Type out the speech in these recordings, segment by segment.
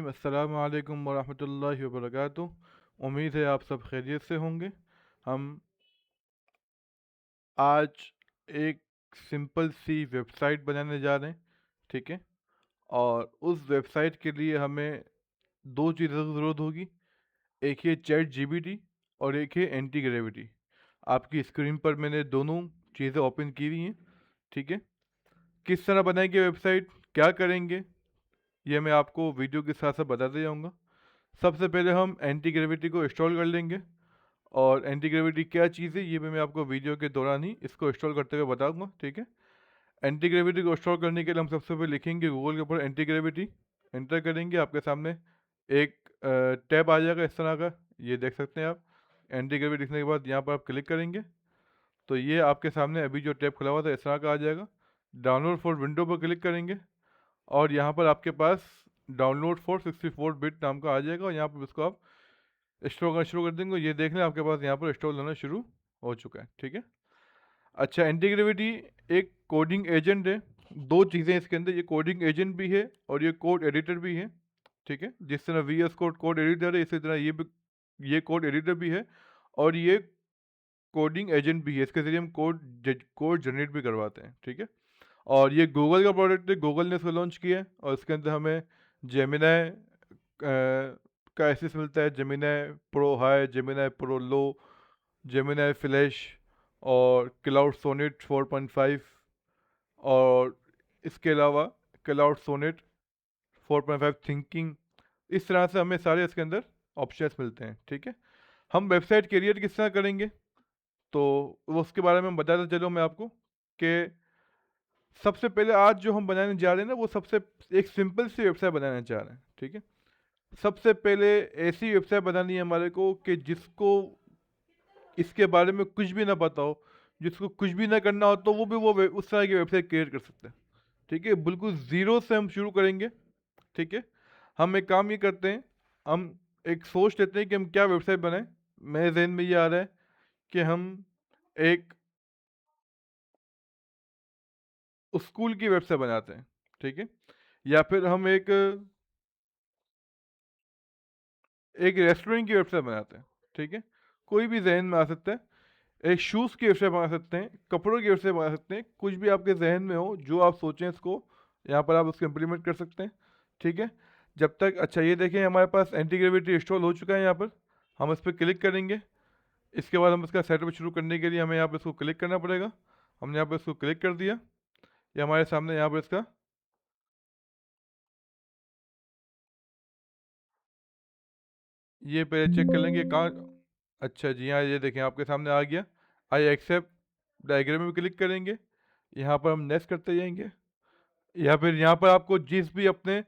रहीम अस्सलामु अलैकुम वरहमतुल्लाहि वबरकातुहू। उम्मीद है आप सब खैरियत से होंगे। हम आज एक सिंपल सी वेबसाइट बनाने जा रहे हैं, ठीक है। और उस वेबसाइट के लिए हमें दो चीज़ों की ज़रूरत होगी। एक है चैट जीपीटी और एक है एंटी ग्रेविटी। आपकी स्क्रीन पर मैंने दोनों चीज़ें ओपन की हुई हैं, ठीक है। किस तरह बनाएंगे वेबसाइट, क्या करेंगे, ये मैं आपको वीडियो के साथ साथ बताते जाऊँगा। सबसे पहले हम एंटी ग्रेविटी को इंस्टॉल कर लेंगे। और एंटी ग्रेविटी क्या चीज़ है ये भी मैं आपको वीडियो के दौरान ही इसको इंस्टॉल करते हुए बताऊंगा, ठीक है। एंटी ग्रेविटी को इंस्टॉल करने के लिए हम सबसे पहले लिखेंगे गूगल के ऊपर एंटी ग्रेविटी, एंटर करेंगे। आपके सामने एक टैब आ जाएगा इस तरह का, ये देख सकते हैं आप। एंटी ग्रेविटी लिखने के बाद यहाँ पर आप क्लिक करेंगे तो ये आपके सामने अभी जो टैब खुला हुआ था इस तरह का आ जाएगा। डाउनलोड फॉर विंडो पर क्लिक करेंगे और यहाँ पर आपके पास डाउनलोड फॉर 64 बिट नाम का आ जाएगा और यहाँ पर इसको आप इंस्टॉल करना शुरू कर देंगे। ये देख लें आपके पास यहाँ पर इंस्टॉल होना शुरू हो चुका है, ठीक है। अच्छा, एंटी ग्रेविटी एक कोडिंग एजेंट है। दो चीज़ें इसके अंदर, ये कोडिंग एजेंट भी है और ये कोड एडिटर भी है, ठीक है। जिस तरह VS कोड कोड एडिटर है इसी तरह ये कोड एडिटर भी है और ये कोडिंग एजेंट भी है। इसके ज़रिए हम कोड जनरेट भी करवाते हैं, ठीक है। और ये गूगल का प्रोडक्ट है, गूगल ने इसको लॉन्च किया है और इसके अंदर हमें जेमिनाई का एसेस मिलता है। Gemini pro high, Gemini pro low, Gemini flash और क्लाउड सोनेट 4.5 और इसके अलावा क्लाउड सोनेट 4.5 थिंकिंग। इस तरह से हमें सारे इसके अंदर ऑप्शंस मिलते हैं, ठीक है। हम वेबसाइट क्रिएट किस तरह करेंगे तो वो उसके बारे में बताता चलो मैं आपको कि सबसे पहले आज जो हम बनाने जा रहे हैं ना वो सबसे एक सिंपल सी वेबसाइट बनाने जा रहे हैं, ठीक है। सबसे पहले ऐसी वेबसाइट बनानी है हमारे को कि जिसको इसके बारे में कुछ भी ना पता हो, जिसको कुछ भी ना करना हो तो वो भी उस तरह की वेबसाइट क्रिएट कर सकते हैं, ठीक है। बिल्कुल ज़ीरो से हम शुरू करेंगे, ठीक है। हम एक काम ये करते हैं, हम एक सोच लेते हैं कि हम क्या वेबसाइट बनाएं। मेरे जहन में ये आ रहा है कि हम एक स्कूल की वेबसाइट बनाते हैं, ठीक है। या फिर हम एक रेस्टोरेंट की वेबसाइट बनाते हैं, ठीक है। कोई भी जहन में आ सकता है। एक शूज़ की वेबसाइट बना सकते हैं, कपड़ों की वेबसाइट बना सकते हैं, कुछ भी आपके जहन में हो जो आप सोचें इसको यहाँ पर आप उसको इम्प्लीमेंट कर सकते हैं, ठीक है। जब तक अच्छा ये देखें हमारे पास एंटी ग्रेविटी इंस्टॉल हो चुका है। यहाँ पर हम इस पर क्लिक करेंगे। इसके बाद हम इसका सेटअप शुरू करने के लिए हमें यहाँ पर इसको क्लिक करना पड़ेगा। हमने यहाँ पर इसको क्लिक कर दिया, ये हमारे सामने यहाँ पर इसका ये पहले चेक कर लेंगे कहाँ। अच्छा जी, हाँ ये देखें आपके सामने आ गया। आई एक्सेप्ट डायग्राम में क्लिक करेंगे, यहाँ पर हम नेक्स्ट करते जाएंगे। या फिर यहाँ पर आपको जिस भी अपने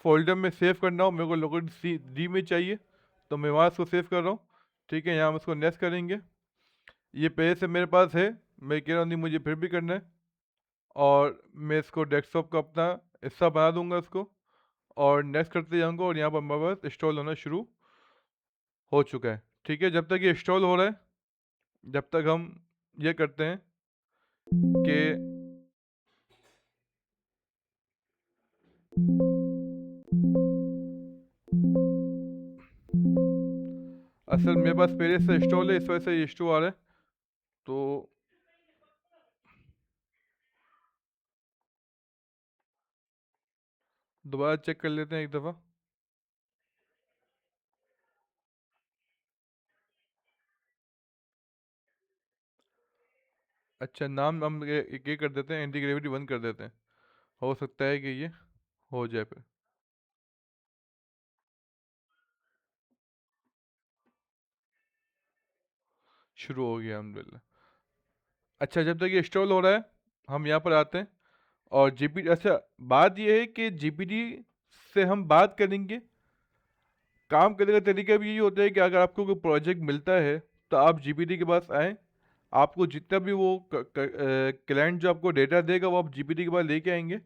फोल्डर में सेव करना हो, मेरे को लोकेशन डी में चाहिए तो मैं वहाँ इसको सेव कर रहा हूँ, ठीक है। यहाँ हम इसको नेक्स्ट करेंगे। ये पहले से मेरे पास है, मैं कह रहा हूँ नहीं मुझे फिर भी करना है और मैं इसको डेस्कटॉप का अपना हिस्सा बना दूंगा इसको और नेक्स्ट करते जाऊँगा और यहाँ पर हमारे पास इंस्टॉल होना शुरू हो चुका है, ठीक है। जब तक ये इंस्टॉल हो रहा है, जब तक हम ये करते हैं कि असल मेरे पास पहले से इंस्टॉल है, इस वजह से ये इशू आ रहा है। तो दोबारा चेक कर लेते हैं एक दफ़ा। अच्छा, नाम हम ये कर देते हैं, एंटी ग्रेविटी 1 कर देते हैं। हो सकता है कि ये हो जाए पे। शुरू हो गया अल्हम्दुलिल्लाह। अच्छा, जब तक ये इंस्टॉल हो रहा है हम यहाँ पर आते हैं और जीपी अच्छा बात ये है कि जीपीटी से हम बात करेंगे। काम करने का तरीका भी यही होता है कि अगर आपको कोई प्रोजेक्ट मिलता है तो आप जीपीटी के पास आएँ। आपको जितना भी वो क्लाइंट जो आपको डेटा देगा वो आप जीपीटी के पास लेके आएंगे,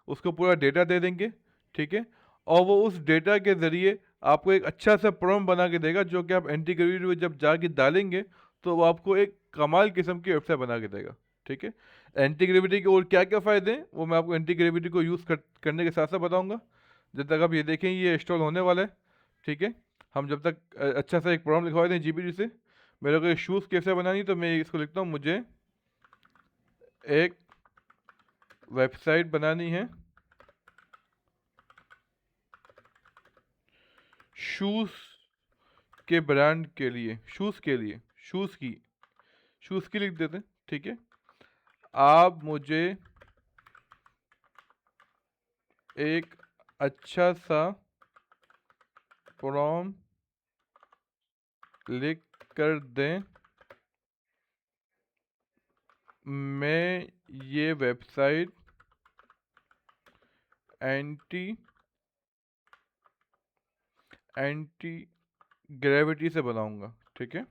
उसको पूरा डेटा दे देंगे, ठीक है। और वो उस डेटा के ज़रिए आपको एक अच्छा सा प्रॉम्प्ट बना के देगा जो कि आप एंटी ग्रेविटी में जब जाके डालेंगे तो वो आपको एक कमाल किस्म की वेबसाइट बना के देगा, ठीक है। एंटी ग्रेविटी के और क्या क्या फ़ायदे हैं वो मैं आपको एंटी ग्रेविटी को यूज़ करने के साथ साथ बताऊँगा। जब तक आप ये देखें ये इंस्टॉल होने वाला है, ठीक है। हम जब तक अच्छा सा एक प्रोग्राम लिखवा देते हैं जीपीटी से। मेरे को शूज़ कैसे बनानी, तो मैं इसको लिखता हूँ, मुझे एक वेबसाइट बनानी है शूज़ के ब्रांड के लिए, शूज़ की लिख देते हैं, ठीक है। आप मुझे एक अच्छा सा प्रोग्राम लिख कर दें, मैं ये वेबसाइट एंटी एंटी ग्रेविटी से बनाऊंगा, ठीक है।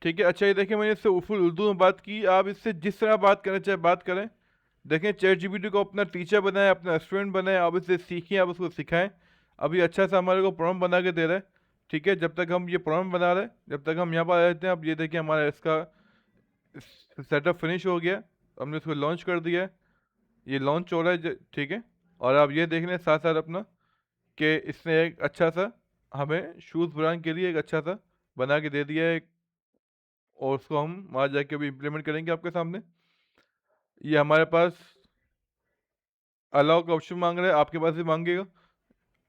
ठीक है, अच्छा ये देखिए मैंने इससे फुल उर्दू में बात की। आप इससे जिस तरह बात करना चाहे बात करें। देखें चैट जीपीटी को अपना टीचर बनाए, अपना स्टूडेंट बनाए, आप इससे सीखें, आप उसको सिखाएं। अभी अच्छा सा हमारे को प्रॉम्प्ट बना के दे रहा है, ठीक है। जब तक हम ये प्रॉम्प्ट बना रहे हैं, जब तक हम यहाँ पर आ जाते हैं, अब ये देखिए हमारा इसका सेटअप फिनिश हो गया। हमने इसको लॉन्च कर दिया है, ये लॉन्च हो रहा है, ठीक है। और आप ये देख लें साथ साथ अपना कि इसने एक अच्छा सा हमें शूज़ ब्रांड के लिए एक अच्छा सा बना के दे दिया है, और उसको हम वहाँ जाके अभी इम्प्लीमेंट करेंगे आपके सामने। ये हमारे पास अलाउ का ऑप्शन मांग रहा है, आपके पास भी मांगेगा।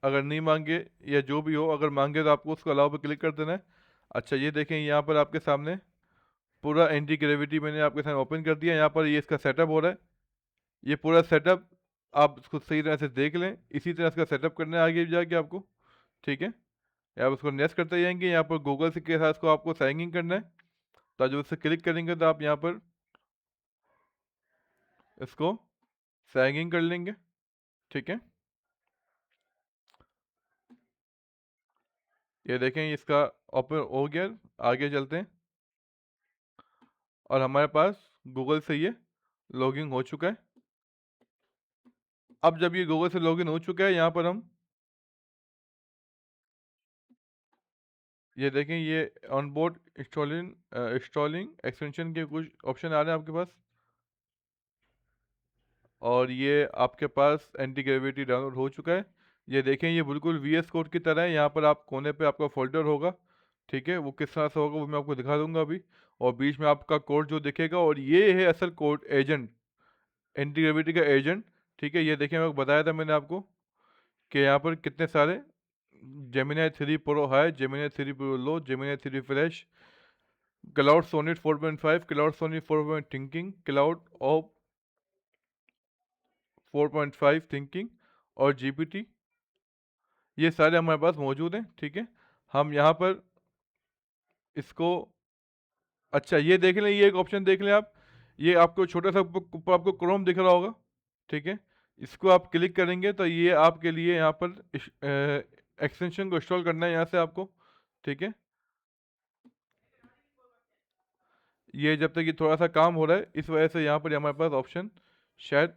अगर नहीं मांगे या जो भी हो, अगर मांगे तो आपको उसको अलाउ पर क्लिक कर देना है। अच्छा ये देखें यहाँ पर आपके सामने पूरा एंटी ग्रेविटी मैंने आपके सामने ओपन कर दिया। यहाँ पर ये इसका सेटअप हो रहा है, ये पूरा सेटअप आप उसको सही तरह से देख लें। इसी तरह इसका सेटअप करना है आगे जाके आपको, ठीक है। आप उसको नेक्स्ट करते जाएंगे। यहाँ पर गूगल से के साथ इसको आपको साइन इन करना है, तो जब उससे क्लिक करेंगे तो आप यहाँ पर इसको साइन इन कर लेंगे, ठीक है। ये देखें इसका ओपन हो गया। आगे चलते हैं, और हमारे पास गूगल से ये लॉगिन हो चुका है। अब जब ये गूगल से लॉगिन हो चुका है, यहाँ पर हम ये देखें ये ऑनबोर्ड इंस्टॉलिंग एक्सटेंशन के कुछ ऑप्शन आ रहे हैं आपके पास, और ये आपके पास एंटी ग्रेविटी डाउनलोड हो चुका है। ये देखें ये बिल्कुल वीएस कोड की तरह है। यहाँ पर आप कोने पे आपका फोल्डर होगा, ठीक है। वो किस तरह से होगा वो मैं आपको दिखा दूंगा अभी। और बीच में आपका कोड जो दिखेगा, और ये है असल कोड एजेंट, एंटी ग्रेविटी का एजेंट, ठीक है। ये देखिए मैं बताया था मैंने आपको कि यहाँ पर कितने सारे Gemini 3 pro high, Gemini 3 pro low, Gemini 3 flash, Claude Sonnet 4.5, Claude Sonnet 4. Thinking, Claude ऑफ 4.5 थिंकिंग, और जीपीटी, ये सारे हमारे पास मौजूद हैं, ठीक है। हम यहाँ पर इसको अच्छा ये देख लें, ये एक ऑप्शन देख लें आप। ये आपको छोटा सा ऊपर आपको क्रोम दिख रहा होगा, ठीक है। इसको आप क्लिक करेंगे तो ये आपके लिए यहाँ पर एक्सटेंशन को इंस्टॉल करना है यहाँ से आपको, ठीक है। ये जब तक ये थोड़ा सा काम हो रहा है, इस वजह से यहाँ पर हमारे पास ऑप्शन शायद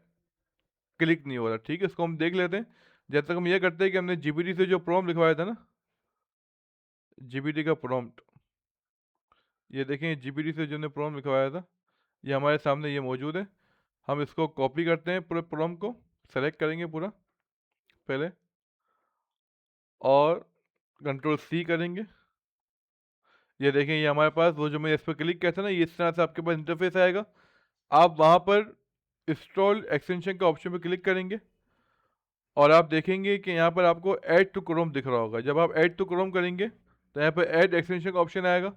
क्लिक नहीं हो रहा, ठीक है। इसको हम देख लेते हैं। जब तक हम ये करते हैं कि हमने जीपीटी से जो प्रॉम्प्ट लिखवाया था ना, जीपीटी का प्रॉम्प्ट, ये देखें जीपीटी से जो हमने प्रॉम्प्ट लिखवाया था, ये हमारे सामने ये मौजूद है। हम इसको कॉपी करते हैं, पूरे प्रॉम्प्ट को सेलेक्ट करेंगे पूरा पहले, और कंट्रोल सी करेंगे। ये देखें ये हमारे पास वो जो मैं इस पर क्लिक किया था ना, ये इस तरह से आपके पास इंटरफेस आएगा। आप वहाँ पर इंस्टॉल एक्सटेंशन का ऑप्शन पर क्लिक करेंगे, और आप देखेंगे कि यहाँ पर आपको ऐड टू क्रोम दिख रहा होगा। जब आप ऐड टू क्रोम करेंगे तो यहाँ पर ऐड एक्सटेंशन का ऑप्शन आएगा,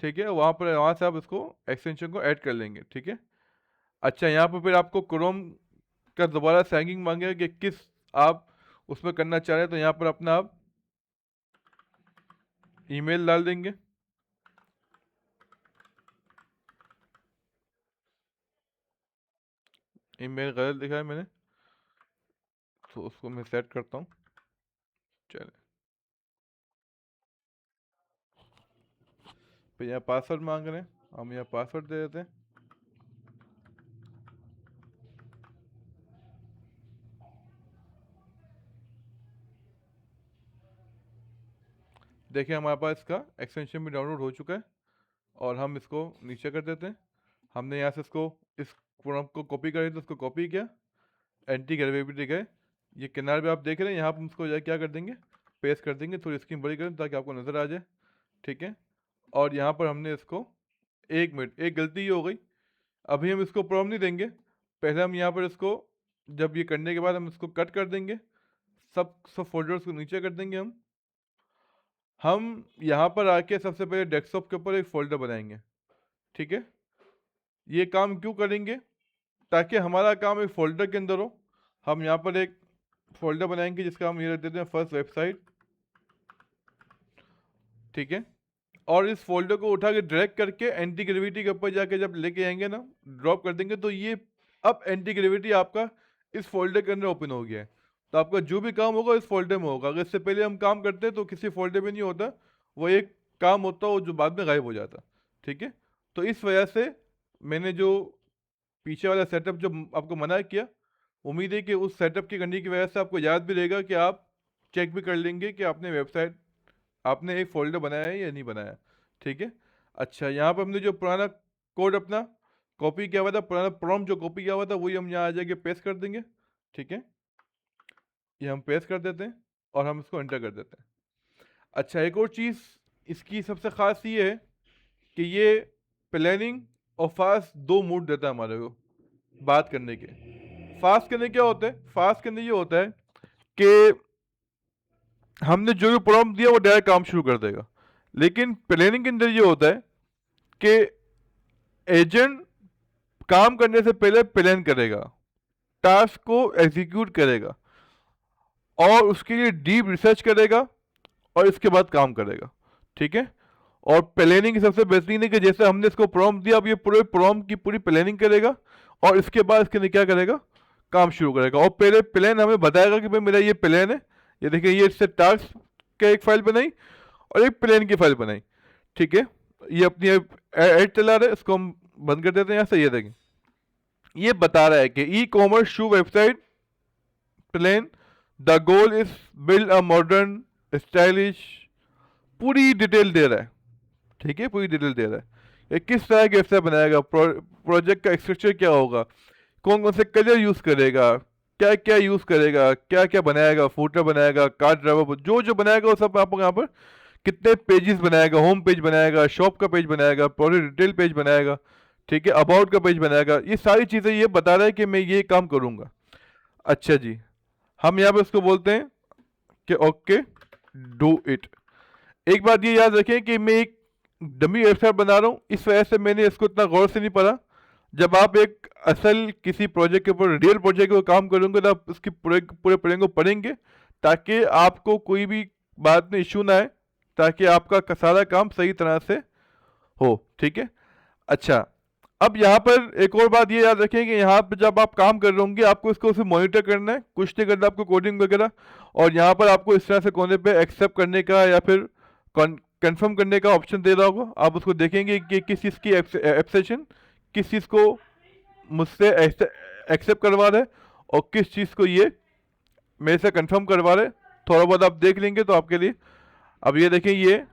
ठीक है। वहाँ से आप इसको एक्सटेंशन को ऐड कर लेंगे, ठीक है। अच्छा यहाँ पर फिर आपको क्रोम का दोबारा सैंगिंग मांगेगा कि किस आप उसमें करना चाह रहे हैं, तो यहाँ पर अपना आप ईमेल डाल देंगे। ईमेल गलत लिखा है मैंने, तो उसको मैं सेट करता हूँ। चले, फिर यहाँ पासवर्ड मांग रहे हैं, हम यहाँ पासवर्ड दे देते हैं। देखिए हमारे पास इसका एक्सटेंशन भी डाउनलोड हो चुका है। और हम इसको नीचे कर देते हैं। हमने यहाँ से इसको इस प्रॉम्प्ट को कॉपी कर तो उसको कॉपी किया, एंटी ग्रेविटी गए, ये किनारे पे आप देख रहे हैं, यहाँ पर हम इसको क्या कर देंगे, पेस्ट कर देंगे, थोड़ी स्क्रीन बड़ी करें ताकि आपको नज़र आ जाए, ठीक है। और यहाँ पर हमने इसको 1 मिनट, एक गलती ये हो गई, अभी हम इसको प्रॉम्प्ट नहीं देंगे, पहले हम यहाँ पर इसको, जब ये करने के बाद हम इसको कट कर देंगे, सब फोल्डर्स को नीचे कर देंगे। हम यहाँ पर आके सबसे पहले डेस्कटॉप के ऊपर एक फ़ोल्डर बनाएंगे, ठीक है। ये काम क्यों करेंगे, ताकि हमारा काम एक फ़ोल्डर के अंदर हो। हम यहाँ पर एक फ़ोल्डर बनाएंगे जिसका हम ये रख देते हैं फर्स्ट वेबसाइट, ठीक है। और इस फोल्डर को उठा के ड्रैग करके एंटी ग्रेविटी के ऊपर जाके जब लेके आएंगे ना, ड्रॉप कर देंगे, तो ये अब एंटी ग्रेविटी आपका इस फोल्डर के अंदर ओपन हो गया है। तो आपका जो भी काम होगा इस फोल्डर में होगा। अगर इससे पहले हम काम करते तो किसी फोल्डर में नहीं होता, वो एक काम होता वो जो बाद में गायब हो जाता, ठीक है। तो इस वजह से मैंने जो पीछे वाला सेटअप जो आपको मना किया, उम्मीद है कि उस सेटअप के करने की वजह से आपको याद भी रहेगा कि आप चेक भी कर लेंगे कि आपने वेबसाइट, आपने एक फ़ोल्डर बनाया है या नहीं बनाया, ठीक है। अच्छा, यहाँ पर हमने जो पुराना कोड अपना कॉपी किया हुआ था, पुराना प्रॉम्प्ट जो कॉपी किया हुआ था, वही हम यहाँ आ जाके पेस्ट कर देंगे, ठीक है। ये हम पेस्ट कर देते हैं और हम इसको एंटर कर देते हैं। अच्छा, एक और चीज़ इसकी सबसे ख़ास ये है कि ये प्लानिंग और फास्ट दो मूड देता है हमारे को बात करने के। फास्ट करने क्या होता है, फास्ट करने ये होता है कि हमने जो भी प्रॉम्प्ट दिया वो डायरेक्ट काम शुरू कर देगा। लेकिन प्लानिंग के अंदर ये होता है कि एजेंट काम करने से पहले प्लान करेगा, टास्क को एग्जीक्यूट करेगा और उसके लिए डीप रिसर्च करेगा और इसके बाद काम करेगा, ठीक है। और प्लानिंग की सबसे बेहतरीन है कि जैसे हमने इसको प्रॉम्प्ट दिया, अब ये पूरे प्रॉम्प्ट की पूरी प्लानिंग करेगा और इसके बाद इसके लिए क्या करेगा, काम शुरू करेगा। और पहले प्लान हमें बताएगा कि भाई मेरा ये प्लान है, ये देखिए, ये इससे टास्क का एक फाइल बनाई और एक प्लान की फाइल बनाई, ठीक है। ये अपनी ऐड चला रहा है, इसको हम बंद कर देते हैं यहाँ से। ये देखें, ये बता रहा है कि e commerce shoe website plan, the goal is build a modern stylish, पूरी डिटेल दे रहा है, ठीक है, पूरी डिटेल दे रहा है। ये किस तरह के वेबसाइट बनाएगा, प्रोजेक्ट का स्ट्रक्चर क्या होगा, कौन कौन से कलर यूज़ करेगा, क्या क्या यूज़ करेगा, क्या क्या बनाएगा, फूटर बनाएगा, कार्ड ड्राइवर, जो जो बनाएगा वो सब आपको यहाँ पर, कितने पेजेस बनाएगा, होम पेज बनाएगा, शॉप का पेज बनाएगा, प्रोडक्ट डिटेल पेज बनाएगा, ठीक है, अबाउट का पेज बनाएगा। ये सारी चीज़ें ये बता रहा है कि मैं ये काम करूँगा। अच्छा जी, हम यहाँ पे उसको बोलते हैं कि ओके डू इट। एक बात ये याद रखें कि मैं एक डमी वेबसाइट बना रहा हूँ, इस वजह से मैंने इसको इतना गौर से नहीं पढ़ा। जब आप एक असल किसी प्रोजेक्ट के ऊपर, रियल प्रोजेक्ट पर काम करेंगे, तो आप उसकी पूरे प्लान को पढ़ेंगे ताकि आपको कोई भी बात में इशू ना आए, ताकि आपका सारा काम सही तरह से हो, ठीक है। अच्छा, अब यहाँ पर एक और बात ये याद रखें कि यहाँ पर जब आप काम कर रहे होंगे, आपको इसको सिर्फ मॉनिटर करना है, कुछ नहीं करना आपको कोडिंग वगैरह। और यहाँ पर आपको इस तरह से कोने पे एक्सेप्ट करने का या फिर कंफर्म करने का ऑप्शन दे रहा होगा, आप उसको देखेंगे कि किस चीज़ की एक्सेप्शन, किस चीज़ को मुझसे एक्सेप्ट करवा रहे और किस चीज़ को ये मेरे से कंफर्म करवा रहे। थोड़ा बहुत आप देख लेंगे तो आपके लिए। अब ये देखें, ये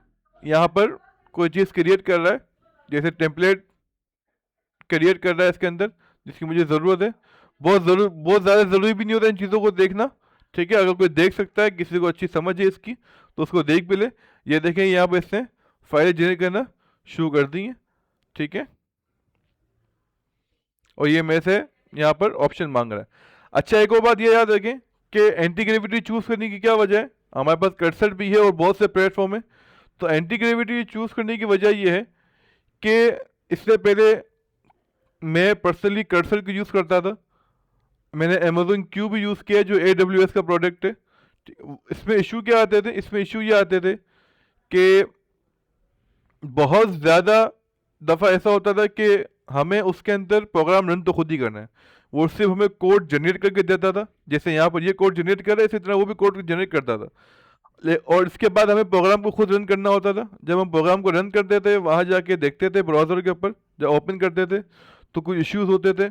यहाँ पर कोई चीज़ क्रिएट कर रहा है, जैसे टेम्पलेट क्रिएट कर रहा है इसके अंदर, जिसकी मुझे ज़रूरत है। बहुत ज़्यादा ज़रूरी भी नहीं होता इन चीज़ों को देखना, ठीक है। अगर कोई देख सकता है, किसी को अच्छी समझ है इसकी, तो उसको देख भी ले। ये देखें, यहाँ पर इसने फाइलें जनरेट करना शुरू कर दी हैं, ठीक है। और ये मेरे से यहाँ पर ऑप्शन मांग रहा है। अच्छा, एक और बात ये याद रखें कि एंटी ग्रेविटी चूज़ करने की क्या वजह है। हमारे पास कर्सर भी है और बहुत से प्लेटफॉर्म है। तो एंटी ग्रेविटी चूज़ करने की वजह ये है कि इससे पहले मैं पर्सनली कर्सर को यूज़ करता था। मैंने अमेजोन क्यू भी यूज़ किया जो AWS का प्रोडक्ट है। इसमें इशू क्या आते थे, इसमें इशू ये आते थे कि बहुत ज़्यादा दफ़ा ऐसा होता था कि हमें उसके अंदर प्रोग्राम रन तो खुद ही करना है, वो सिर्फ हमें कोड जनरेट करके देता था। जैसे यहाँ पर ये कोड जनरेट कर रहा है, इसी तरह वो भी कोड जनरेट करता था। और इसके बाद हमें प्रोग्राम को खुद रन करना होता था। जब हम प्रोग्राम को रन करते थे, वहाँ जाके देखते थे ब्राउज़र के ऊपर, जब ओपन करते थे तो कुछ इश्यूज होते थे।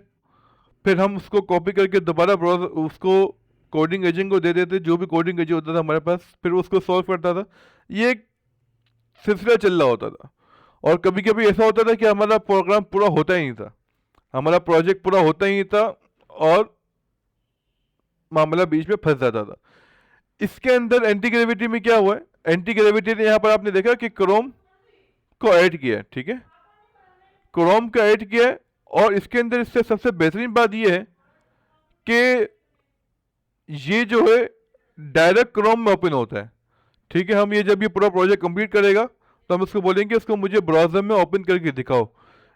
फिर हम उसको कॉपी करके दोबारा ब्राउज़र उसको कोडिंग एजेंट को दे देते, जो भी कोडिंग एजेंट होता था हमारे पास, फिर उसको सॉल्व करता था। ये एक सिलसिला चल रहा होता था। और कभी कभी ऐसा होता था कि हमारा प्रोग्राम पूरा होता ही नहीं था, हमारा प्रोजेक्ट पूरा होता ही नहीं था, और मामला बीच में फंस जाता था। इसके अंदर एंटी ग्रेविटी में क्या हुआ है, एंटी ग्रेविटी ने यहाँ पर आपने देखा कि क्रोम को ऐड किया है, ठीक है, क्रोम को ऐड किया है। और इसके अंदर इससे सबसे बेहतरीन बात यह है कि ये जो है डायरेक्ट क्रोम में ओपन होता है, ठीक है। हम ये जब ये पूरा प्रोजेक्ट कंप्लीट करेगा तो हम उसको बोलेंगे इसको मुझे ब्राउज़र में ओपन करके दिखाओ।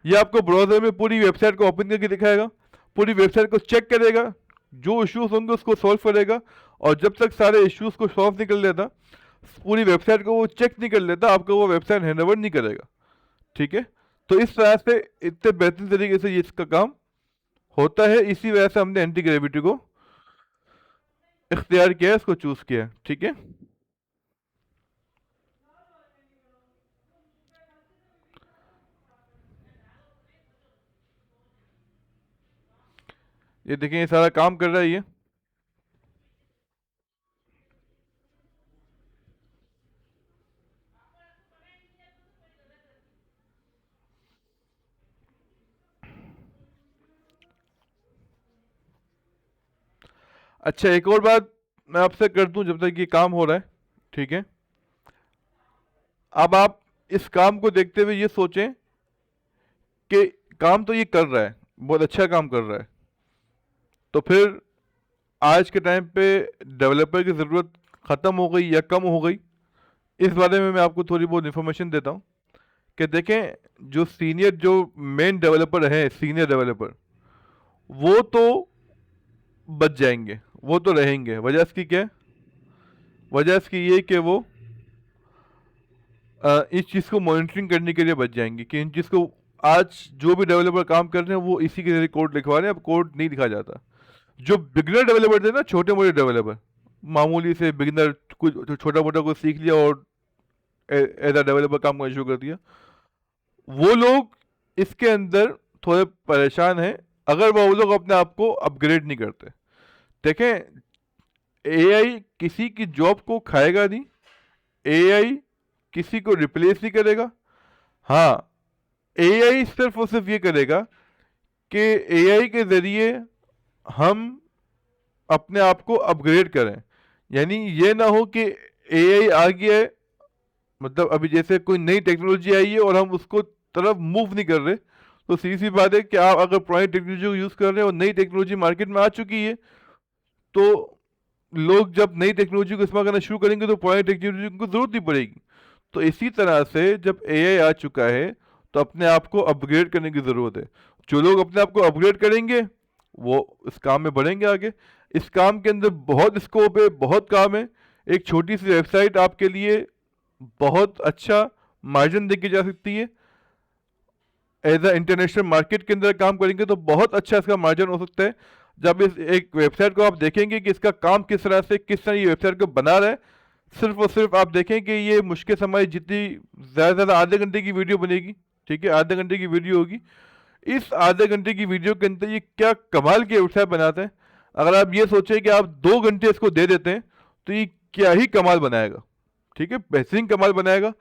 ये आपको ब्राउज़र में पूरी वेबसाइट को ओपन करके दिखाएगा, पूरी वेबसाइट को चेक करेगा, जो इश्यूज होंगे उसको सॉल्व करेगा। और जब तक सारे इश्यूज को सॉल्व नहीं कर लेता, पूरी वेबसाइट को वो चेक नहीं कर लेता, आपको वो वेबसाइट हैंडओवर नहीं करेगा, ठीक है। तो इस तरह से इतने बेहतरीन तरीके से ये इसका काम होता है। इसी वजह से हमने एंटी ग्रेविटी को इख्तियार किया है, इसको चूज किया है, ठीक है। ये देखें, ये सारा काम कर रहा है ये। अच्छा, एक और बात मैं आपसे कर दूं जब तक ये काम हो रहा है, ठीक है। अब आप इस काम को देखते हुए ये सोचें कि काम तो ये कर रहा है, बहुत अच्छा काम कर रहा है, तो फिर आज के टाइम पे डेवलपर की ज़रूरत ख़त्म हो गई या कम हो गई। इस बारे में मैं आपको थोड़ी बहुत इन्फॉर्मेशन देता हूँ कि देखें, जो सीनियर जो मेन डेवलपर हैं, सीनियर डेवलपर, वो तो बच जाएंगे, वो तो रहेंगे। वजह इसकी क्या है? वजह इसकी ये कि वो इस चीज़ को मॉनिटरिंग करने के लिए बच जाएंगे कि इन चीज़ को आज जो भी डेवलपर काम कर रहे हैं वो इसी के जरिए कोड लिखवा रहे हैं, अब कोड नहीं लिखा जाता। जो बिगनर डेवलपर थे ना, छोटे मोटे डेवलपर, मामूली से बिगनर, कुछ छोटा मोटा कुछ सीख लिया और एज अ डेवलपर काम करना शुरू कर दिया, वो लोग इसके अंदर थोड़े परेशान हैं अगर वो लोग अपने आप को अपग्रेड नहीं करते। देखें, एआई किसी की जॉब को खाएगा नहीं, एआई किसी को रिप्लेस नहीं करेगा। हाँ, एआई सिर्फ और सिर्फ ये करेगा कि एआई के ज़रिए हम अपने आप को अपग्रेड करें। यानी ये ना हो कि एआई आ गया है, मतलब अभी जैसे कोई नई टेक्नोलॉजी आई है और हम उसको तरफ मूव नहीं कर रहे, तो सीधी सी बात है कि आप अगर पुरानी टेक्नोलॉजी को यूज़ कर रहे हैं और नई टेक्नोलॉजी मार्केट में आ चुकी है, तो लोग जब नई टेक्नोलॉजी को इस्तेमाल करना शुरू करेंगे तो पुरानी टेक्नोलॉजी को ज़रूरत नहीं पड़ेगी। तो इसी तरह से जब एआई आ चुका है तो अपने आप को अपग्रेड करने की ज़रूरत है। जो लोग अपने आप को अपग्रेड करेंगे वो इस काम में बढ़ेंगे आगे। इस काम के अंदर बहुत स्कोप है, बहुत काम है। एक छोटी सी वेबसाइट आपके लिए बहुत अच्छा मार्जिन देके जा सकती है। एज अ इंटरनेशनल मार्केट के अंदर काम करेंगे तो बहुत अच्छा इसका मार्जिन हो सकता है। जब इस एक वेबसाइट को आप देखेंगे कि इसका काम किस तरह से, किस तरह ये वेबसाइट को बना रहा है, सिर्फ और सिर्फ आप देखें कि ये मुश्किल समय जितनी ज़्यादा से ज़्यादा आधे घंटे की वीडियो बनेगी, ठीक है, आधे घंटे की वीडियो होगी। इस आधे घंटे की वीडियो के अंदर ये क्या कमाल की वेबसाइट बनाते हैं। अगर आप ये सोचें कि आप 2 घंटे इसको दे देते हैं तो ये क्या ही कमाल बनाएगा, ठीक है, बेहतरीन कमाल बनाएगा।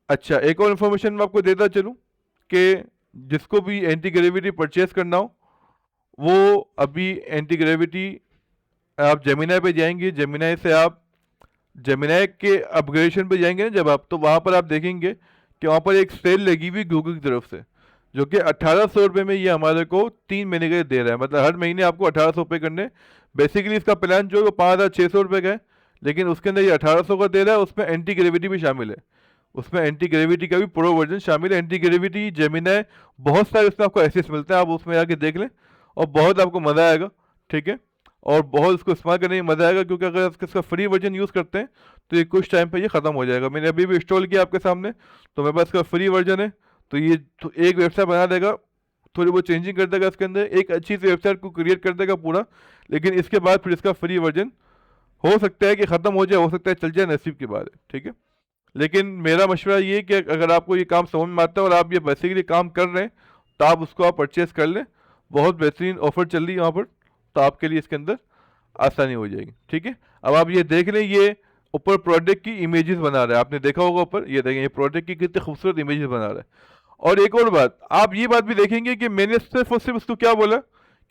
अच्छा, एक और इन्फॉर्मेशन मैं आपको देता चलूँ कि जिसको भी एंटी ग्रेविटी परचेस करना हो, वो अभी एंटी ग्रेविटी आप जेमिनाई पे जाएंगे, जेमिनाई से आप जेमिनाई के अपग्रेडेशन पे जाएंगे ना जब आप, तो वहाँ पर आप देखेंगे कि वहाँ पर एक सेल लगी हुई गूगल की तरफ से, जो कि 1800 रुपये में ये हमारे को 3 महीने के लिए दे रहा है। मतलब हर महीने आपको 1800 रुपये करने। बेसिकली इसका प्लान जो है वो 5600 रुपये का है, लेकिन उसके अंदर ये 1800 का दे रहा है। उसमें एंटी ग्रेविटी भी शामिल है, उसमें एंटी ग्रेविटी का भी प्रो वर्जन शामिल है। एंटी ग्रेविटी, जेमिनाई, बहुत सारे उसमें आपको एसेस मिलते हैं, आप उसमें आके देख लें और बहुत आपको मज़ा आएगा, ठीक है। और बहुत इसको इस्तेमाल करने में मज़ा आएगा, क्योंकि अगर आप इसका फ्री वर्जन यूज़ करते हैं तो ये कुछ टाइम पे ये ख़त्म हो जाएगा। मैंने अभी भी इंस्टॉल किया आपके सामने, तो मेरे पास इसका फ्री वर्जन है। तो ये तो एक वेबसाइट बना देगा, थोड़ी बहुत चेंजिंग कर देगा इसके अंदर, एक अच्छी सी वेबसाइट को क्रिएट कर देगा पूरा। लेकिन इसके बाद फिर इसका फ्री वर्जन हो सकता है कि ख़त्म हो जाए, हो सकता है चल जाए, नसीब की बात है, ठीक है। लेकिन मेरा मशवरा ये है कि अगर आपको ये काम समझ में आता है और आप ये बेसिकली काम कर रहे हैं तो आप उसको आप परचेस कर लें। बहुत बेहतरीन ऑफर चल रही है वहाँ पर, तो आपके लिए इसके अंदर आसानी हो जाएगी, ठीक है। अब आप ये देख लें, ये ऊपर प्रोडक्ट की इमेजेस बना रहा है, आपने देखा होगा ऊपर, ये देखें, ये प्रोडक्ट की कितने खूबसूरत इमेजेस बना रहा है। और एक और बात, आप ये बात भी देखेंगे कि मैंने सिर्फ और सिर्फ उसको क्या बोला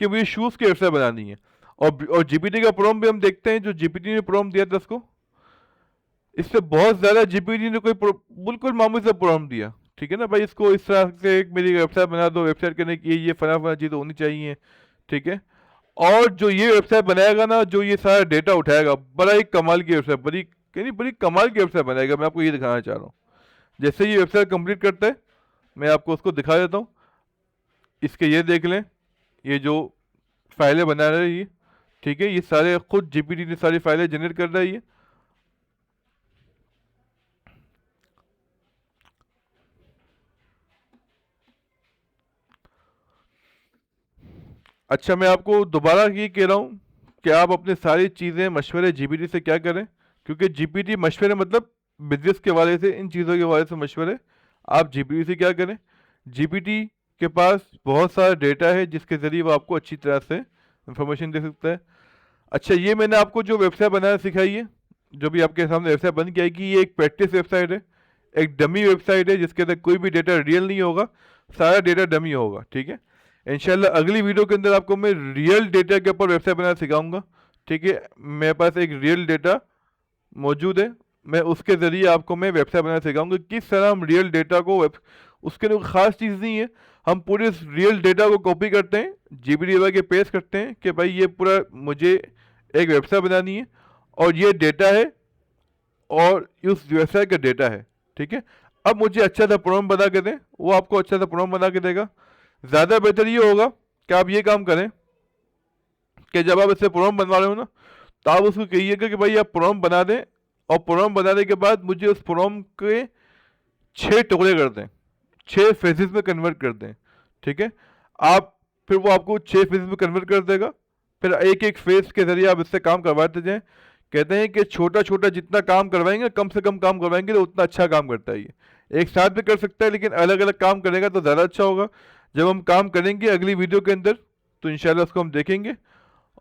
कि मुझे शूज़ की वेबसाइट बनानी है। और जीपीटी का प्रॉम्प्ट भी हम देखते हैं, जो जीपीटी ने प्रॉम्प्ट दिया था उसको, इससे बहुत ज़्यादा जीपीटी ने बिल्कुल मामूली सा प्रॉम्प्ट दिया, ठीक है ना भाई, इसको इस तरह से एक मेरी वेबसाइट बना दो, वेबसाइट करने की ये फला फला चीज़ होनी चाहिए, ठीक है। और जो ये वेबसाइट बनाएगा ना, जो ये सारा डेटा उठाएगा, बड़ा ही कमाल की वेबसाइट, बड़ी कमाल की वेबसाइट बनाएगा। मैं आपको ये दिखाना चाह रहा हूँ। जैसे ये वेबसाइट कंप्लीट करता है, मैं आपको उसको दिखा देता हूँ। इसके ये देख लें, ये जो फाइलें बना रही है, ठीक है, ये सारे खुद जीपीटी ने सारी फाइलें जनरेट कर रही है। अच्छा, मैं आपको दोबारा ये कह रहा हूँ कि आप अपनी सारी चीज़ें मशवरे जीपीटी से क्या करें, क्योंकि जीपीटी मशवरे मतलब बिजनेस के वाले से, इन चीज़ों के वाले से मशवरे आप जीपीटी से क्या करें। जीपीटी के पास बहुत सारा डेटा है जिसके ज़रिए वो आपको अच्छी तरह से इंफॉर्मेशन दे सकता है। अच्छा, ये मैंने आपको जो वेबसाइट बनाना सिखाई है, जो भी आपके सामने वेबसाइट बन गया है, कि ये एक प्रैक्टिस वेबसाइट है, एक डमी वेबसाइट है, जिसके अंदर कोई भी डेटा रियल नहीं होगा, सारा डेटा डमी होगा, ठीक है। इंशाल्लाह अगली वीडियो के अंदर आपको मैं रियल डेटा के ऊपर वेबसाइट बनाना सिखाऊंगा, ठीक है। मेरे पास एक रियल डेटा मौजूद है, मैं उसके ज़रिए आपको मैं वेबसाइट बनाना सिखाऊंगा किस तरह हम रियल डेटा को उसके लिए कोई ख़ास चीज़ नहीं है, हम पूरे रियल डेटा को कॉपी करते हैं, जीपीटी वगैरह के पेस्ट करते हैं कि भाई ये पूरा मुझे एक वेबसाइट बनानी है और ये डेटा है और उस वेबसाइट का डेटा है, ठीक है। अब मुझे अच्छा सा प्रॉम्प्ट बना के दें, वो आपको अच्छा सा प्रॉम्प्ट बना के देगा। ज़्यादा बेहतर ये होगा कि आप ये काम करें कि जब आप इससे प्रॉम्प्ट बनवा रहे हो ना, तो आप उसको कहिएगा कि भाई आप प्रॉम्प्ट बना दें, और प्रॉम्प्ट बनाने के बाद मुझे उस प्रॉम्प्ट के 6 टुकड़े कर दें, 6 फेजेस में कन्वर्ट कर दें, ठीक है। आप फिर वो आपको 6 फेजेस में कन्वर्ट कर देगा, फिर एक एक फेज के जरिए आप इससे काम करवाते जाएं। कहते हैं कि छोटा छोटा जितना काम करवाएंगे, कम से कम काम करवाएंगे, तो उतना अच्छा काम करता है ये। एक साथ भी कर सकता है, लेकिन अलग अलग काम करेगा तो ज़्यादा अच्छा होगा। जब हम काम करेंगे अगली वीडियो के अंदर, तो इंशाल्लाह उसको हम देखेंगे,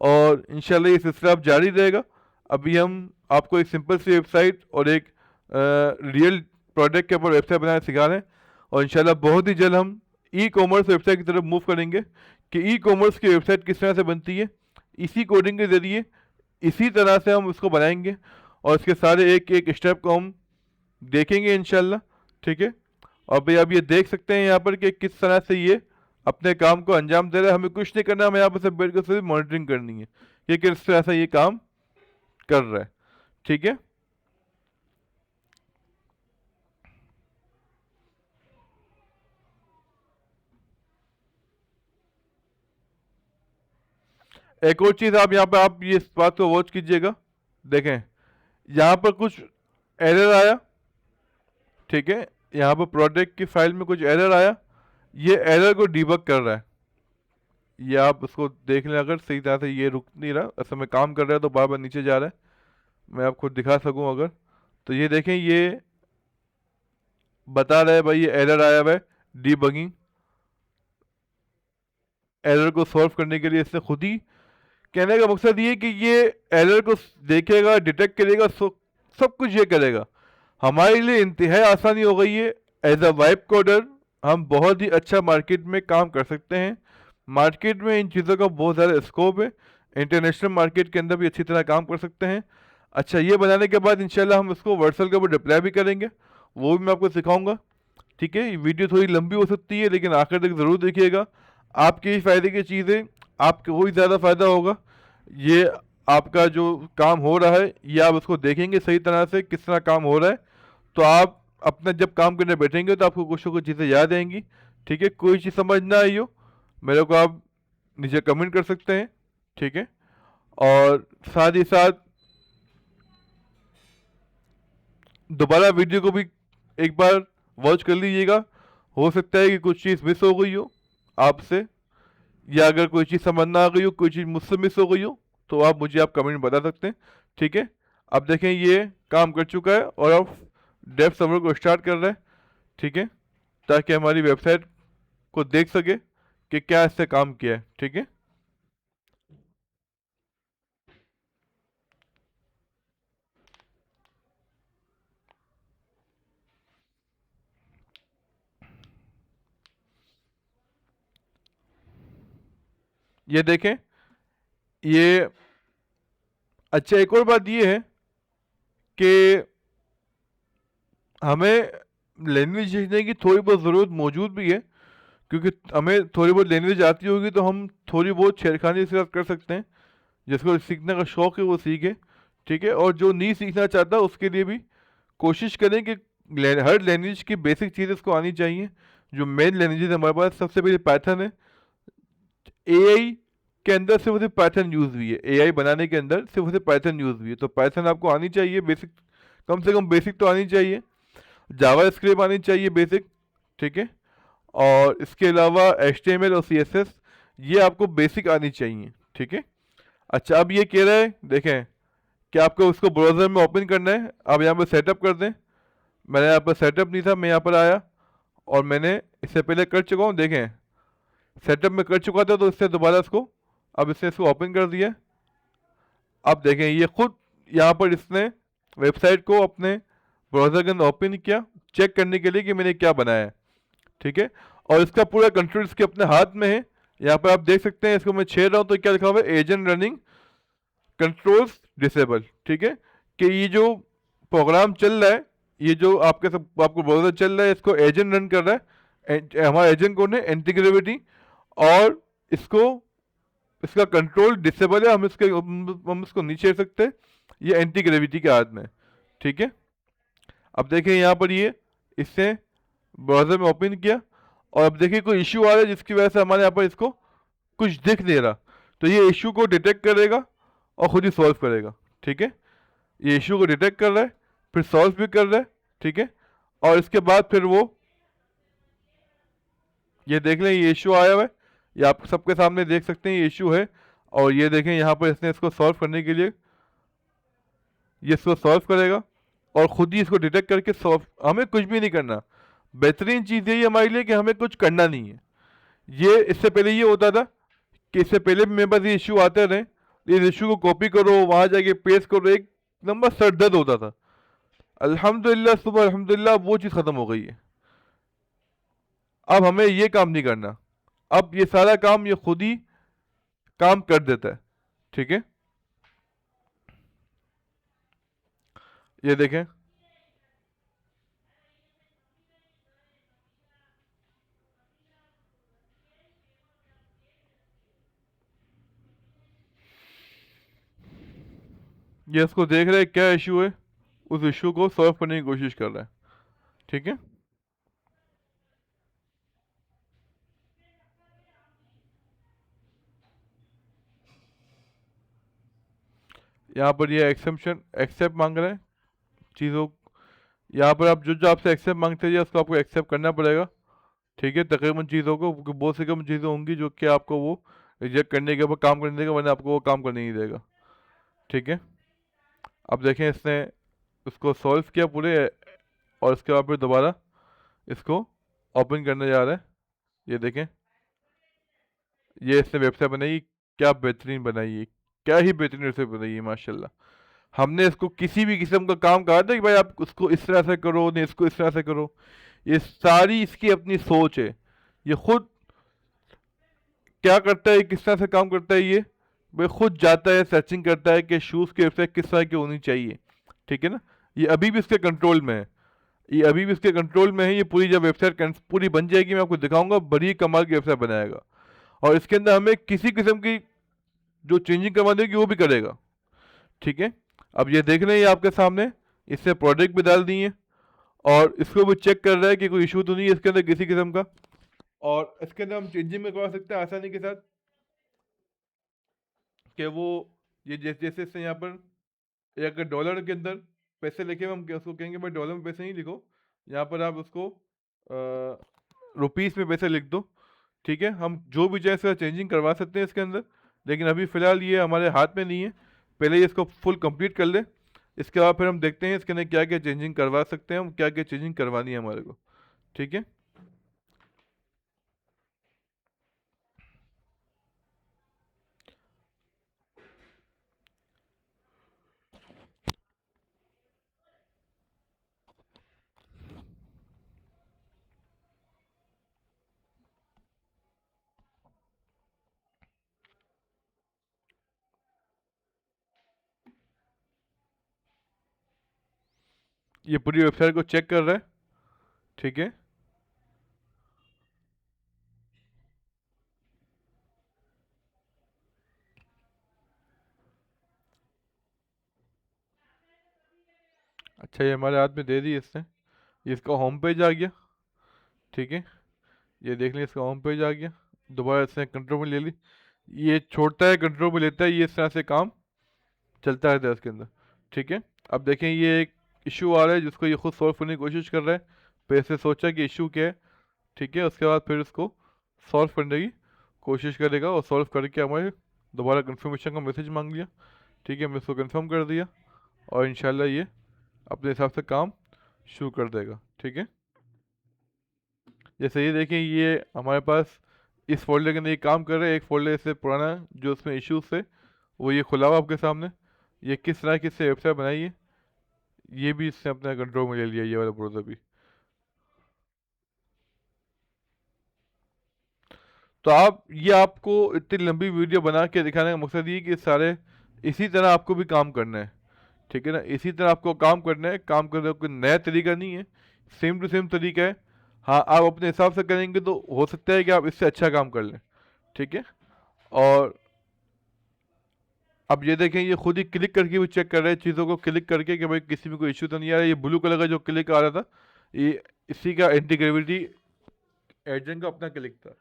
और इंशाल्लाह ये सिलसिला अब जारी रहेगा। अभी हम आपको एक सिंपल सी वेबसाइट और एक रियल प्रोडक्ट के ऊपर वेबसाइट बनाना सिखा रहे हैं, और इंशाल्लाह बहुत ही जल्द हम ई कॉमर्स वेबसाइट की तरफ मूव करेंगे कि ई कॉमर्स की वेबसाइट किस तरह से बनती है। इसी कोडिंग के ज़रिए इसी तरह से हम उसको बनाएंगे, और इसके सारे एक एक स्टेप को हम देखेंगे इंशाल्लाह, ठीक है। और भाई आप ये देख सकते हैं यहाँ पर कि किस तरह से ये अपने काम को अंजाम दे रहा है। हमें कुछ नहीं करना, हमें यहाँ पर सिर्फ बैठ कर सिर्फ मॉनिटरिंग करनी है कि किस तरह से ये काम कर रहा है, ठीक है। एक और चीज़, आप यहाँ पर आप ये इस बात को वॉच कीजिएगा, देखें यहाँ पर कुछ एरर आया, ठीक है। यहाँ पर प्रोडक्ट की फाइल में कुछ एरर आया, ये एरर को डिबग कर रहा है। ये आप उसको देख लें, अगर सही तरह से ये रुक नहीं रहा, असल में काम कर रहा है तो बार बार नीचे जा रहा है। मैं आपको दिखा सकूं अगर, तो ये देखें, ये बता रहा है भाई ये एरर आया हुआ है। डीबगिंग एरर को सॉल्व करने के लिए इससे खुद ही, कहने का मकसद ये कि ये एरर को देखेगा, डिटेक्ट करेगा, सब कुछ ये करेगा। हमारे लिए इंतहाई आसानी हो गई है। एज अ वाइब कोडर हम बहुत ही अच्छा मार्केट में काम कर सकते हैं। मार्केट में इन चीज़ों का बहुत ज़्यादा स्कोप है, इंटरनेशनल मार्केट के अंदर भी अच्छी तरह काम कर सकते हैं। अच्छा, ये बनाने के बाद इंशाल्लाह हम इसको वर्सल के ऊपर डिप्लॉय भी करेंगे, वो भी मैं आपको सिखाऊंगा, ठीक है। वीडियो थोड़ी लंबी हो सकती है, लेकिन आखिर तक ज़रूर देखिएगा। आपके ही फ़ायदे की चीज़ें, आपको ही ज़्यादा फ़ायदा होगा। ये आपका जो काम हो रहा है, ये आप उसको देखेंगे सही तरह से किस तरह काम हो रहा है, तो आप अपना जब काम करने बैठेंगे तो आपको कुछ ना कुछ चीज़ें याद आएंगी, ठीक है। कोई चीज़ समझ ना आई हो, मेरे को आप नीचे कमेंट कर सकते हैं, ठीक है। और साथ ही साथ दोबारा वीडियो को भी एक बार वॉच कर लीजिएगा। हो सकता है कि कुछ चीज़ मिस हो गई हो आपसे, या अगर कोई चीज़ समझ ना आ गई हो, कोई चीज़ मुझसे मिस हो गई हो, तो आप कमेंट बता सकते हैं, ठीक है। अब देखें ये काम कर चुका है, और अब डेव सर्वर को स्टार्ट कर रहा है, ठीक है, ताकि हमारी वेबसाइट को देख सके कि क्या इससे काम किया है, ठीक है। ये देखें, ये अच्छा एक और बात ये है कि हमें लैंग्वेज सीखने की थोड़ी बहुत ज़रूरत मौजूद भी है, क्योंकि हमें थोड़ी बहुत लैंग्वेज आती होगी तो हम थोड़ी बहुत छेड़खानी इसके साथ कर सकते हैं। जिसको सीखने का शौक़ है वो सीखे, ठीक है। और जो नहीं सीखना चाहता उसके लिए भी कोशिश करें कि हर लैंग्वेज की बेसिक चीज़ उसको आनी चाहिए। जो मेन लैंग्वेज हमारे पास सबसे पहले पाइथन है। एआई के अंदर सिर्फ सिर्फ पाइथन यूज़ हुई है, एआई बनाने के अंदर सिर्फ सिर्फ पाइथन यूज़ हुई है, तो पाइथन आपको आनी चाहिए बेसिक, कम से कम बेसिक तो आनी चाहिए। जावा स्क्रिप्ट आनी चाहिए बेसिक, ठीक है। और इसके अलावा HTML और CSS ये आपको बेसिक आनी चाहिए, ठीक है। अच्छा अब ये कह रहा है, देखें कि आपको उसको ब्राउज़र में ओपन करना है। आप यहाँ पर सेटअप कर दें। मैंने यहाँ पर सेटअप नहीं था, मैं यहाँ पर आया और मैंने इससे पहले कर चुका हूँ। देखें सेटअप में कर चुका था तो इससे दोबारा इसको, अब इसने इसको ओपन कर दिया। अब देखें ये खुद यहाँ पर इसने वेबसाइट को अपने ब्राउज़र के अंदर ओपन किया, चेक करने के लिए कि मैंने क्या बनाया है, ठीक है। और इसका पूरा कंट्रोल इसके अपने हाथ में है। यहाँ पर आप देख सकते हैं, इसको मैं छेड़ रहा हूँ तो क्या लिखा हुआ है, एजेंट रनिंग कंट्रोल्स डिसेबल, ठीक है। कि ये जो प्रोग्राम चल रहा है, ये जो आपके सब आपको ब्राउज़र चल रहा है, इसको एजेंट रन कर रहा है। हमारा एजेंट कौन है, एंटीग्रेविटी। और इसको, इसका कंट्रोल डिसेबल है, हम इसको नहीं छेड़ सकते, ये एंटी ग्रेविटी के हाथ में, ठीक है। अब देखें यहाँ पर ये इससे ब्राउज़र में ओपन किया और अब देखिए कोई इश्यू आ रहा है जिसकी वजह से हमारे यहाँ पर इसको कुछ दिख नहीं रहा, तो ये इश्यू को डिटेक्ट करेगा और खुद ही सॉल्व करेगा, ठीक है। ये इश्यू को डिटेक्ट कर रहा है, फिर सॉल्व भी कर रहा है, ठीक है। और इसके बाद फिर वो, ये देख लें ये इश्यू आया हुआ है, ये आप सबके सामने देख सकते हैं ये इश्यू है। और ये देखें यहाँ पर इसने इसको सॉल्व करने के लिए, ये इसको सॉल्व करेगा और ख़ुद ही इसको डिटेक्ट करके सॉल्व, हमें कुछ भी नहीं करना। बेहतरीन चीज़ यही हमारे लिए कि हमें कुछ करना नहीं है। ये इससे पहले ये होता था कि इससे पहले भी मेरे पास ये इशू आते रहे, इस इशू को कॉपी करो, वहाँ जाके पेस्ट करो, एक नंबर सर दर्द होता था। अल्हम्दुलिल्लाह, सुबह अल्हम्दुलिल्लाह वो चीज़ ख़त्म हो गई है। अब हमें ये काम नहीं करना, अब ये सारा काम ये खुद ही काम कर देता है, ठीक है। ये देखें, ये इसको देख रहे हैं क्या इशू है, उस इशू को सॉल्व करने की कोशिश कर रहा है, ठीक है। यहाँ पर ये एक्सेप्शन एक्सेप्ट मांग रहे हैं चीज़ों, यहाँ पर आप जो जो आपसे एक्सेप्ट मांगते हैं उसको आपको एक्सेप्ट करना पड़ेगा, ठीक है। तकरीबन चीज़ों को, क्योंकि बहुत सी कम चीज़ें होंगी जो कि आपको वो रिजेक्ट करने के ऊपर काम करने देगा, वरना आपको वो काम करने नहीं देगा, ठीक है। अब देखें इसने उसको सॉल्व किया पूरे, और इसके बाद फिर दोबारा इसको ओपन करने जा रहा है। ये देखें, ये इसने वेबसाइट बनाई, क्या बेहतरीन बनाई है, क्या ही बेहतरीन वेबसाइट बनाई है माशाल्लाह। हमने इसको किसी भी किस्म का काम कहा था कि भाई आप उसको इस तरह से करो, नहीं इसको इस तरह से करो, ये सारी इसकी अपनी सोच है। ये खुद क्या करता है, किस तरह से काम करता है, ये भाई खुद जाता है सर्चिंग करता है कि शूज़ की वेबसाइट किस तरह की होनी चाहिए, ठीक है ना। ये अभी भी इसके कंट्रोल में है, ये अभी भी इसके कंट्रोल में है। ये पूरी जब वेबसाइट पूरी बन जाएगी मैं आपको दिखाऊंगा, बड़ी कमाल की वेबसाइट बनाएगा। और इसके अंदर हमें किसी किस्म की जो चेंजिंग करवानी होगी वो भी करेगा, ठीक है। अब ये देख रहे हैं ये आपके सामने, इससे प्रोडक्ट भी डाल दी है और इसको भी चेक कर रहा है कि कोई इशू तो नहीं है इसके अंदर किसी किस्म का। और इसके अंदर हम चेंजिंग में करवा सकते हैं आसानी के साथ, कि वो ये जैसे जैसे इससे यहाँ पर एक डॉलर के अंदर पैसे लिखे हुए, हम उसको कहेंगे भाई डॉलर में पैसे नहीं लिखो, यहाँ पर आप उसको रुपीस में पैसे लिख दो, ठीक है। हम जो भी चाहे इसका चेंजिंग करवा सकते हैं इसके अंदर, लेकिन अभी फ़िलहाल ये हमारे हाथ में नहीं है। पहले ये इसको फुल कंप्लीट कर ले, इसके बाद फिर हम देखते हैं इसके अंदर क्या क्या चेंजिंग करवा सकते हैं हम, क्या क्या चेंजिंग करवानी है हमारे को, ठीक है। ये पूरी वेबसाइट को चेक कर रहा है, ठीक है। अच्छा, ये हमारे हाथ में दे दी इसने। ये इसका होम पेज आ गया, ठीक है। ये देख लें, इसका होम पेज आ गया। दोबारा इसने कंट्रोल में ले ली, ये छोड़ता है, कंट्रोल में लेता है, ये इस तरह से काम चलता रहता है इसके अंदर, ठीक है। अब देखें, ये एक इशू आ रहा है जिसको ये खुद सॉल्व करने की कोशिश कर रहा है। पहले से सोचा कि इशू क्या है, ठीक है। उसके बाद फिर इसको सॉल्व करने की कोशिश करेगा, और सॉल्व करके हमारे दोबारा कंफर्मेशन का मैसेज मांग लिया, ठीक है। मैं इसको कंफर्म कर दिया, और इंशाल्लाह ये अपने हिसाब से काम शुरू कर देगा, ठीक है। जैसे ये देखें, ये हमारे पास इस फोल्डर के अंदर ये काम कर रहा है। एक फोल्डर से पुराना जो उसमें इश्यूज थे वो ये खुला हुआ आपके सामने। ये किस तरह की इससे वेबसाइट बनाई है, ये भी इसने अपने कंट्रोल में ले लिया, ये वाला ब्राउज़र भी। तो आप, ये आपको इतनी लंबी वीडियो बना के दिखाने का मकसद ये कि सारे इसी तरह आपको भी काम करना है, ठीक है ना। इसी तरह आपको काम करना है, काम करने का कोई नया तरीका नहीं है, सेम टू सेम तरीका है। हाँ, आप अपने हिसाब से करेंगे तो हो सकता है कि आप इससे अच्छा काम कर लें, ठीक है। और अब ये देखें, ये खुद ही क्लिक करके भी चेक कर रहे हैं चीज़ों को, क्लिक करके कि भाई किसी में कोई इश्यू तो नहीं आ रहा है। ये ब्लू कलर का जो क्लिक आ रहा था, ये इसी का एंटी ग्रेविटी एजेंट का अपना क्लिक था।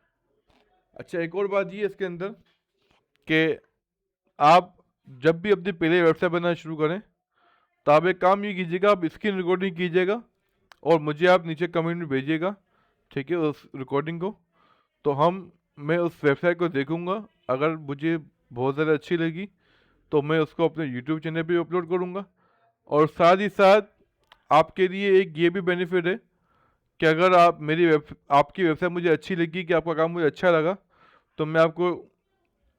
अच्छा, एक और बात ये इसके अंदर कि आप जब भी अपनी पहले वेबसाइट बनाना शुरू करें तो आप एक काम ये कीजिएगा, आप स्क्रीन रिकॉर्डिंग कीजिएगा और मुझे आप नीचे कमेंट में भेजिएगा, ठीक है, उस रिकॉर्डिंग को। तो मैं उस वेबसाइट को देखूंगा, अगर मुझे बहुत ज़्यादा अच्छी लगी तो मैं उसको अपने यूट्यूब चैनल पे अपलोड करूंगा। और साथ ही साथ आपके लिए एक ये भी बेनिफिट है कि अगर आपकी वेबसाइट मुझे अच्छी लगी, कि आपका काम मुझे अच्छा लगा, तो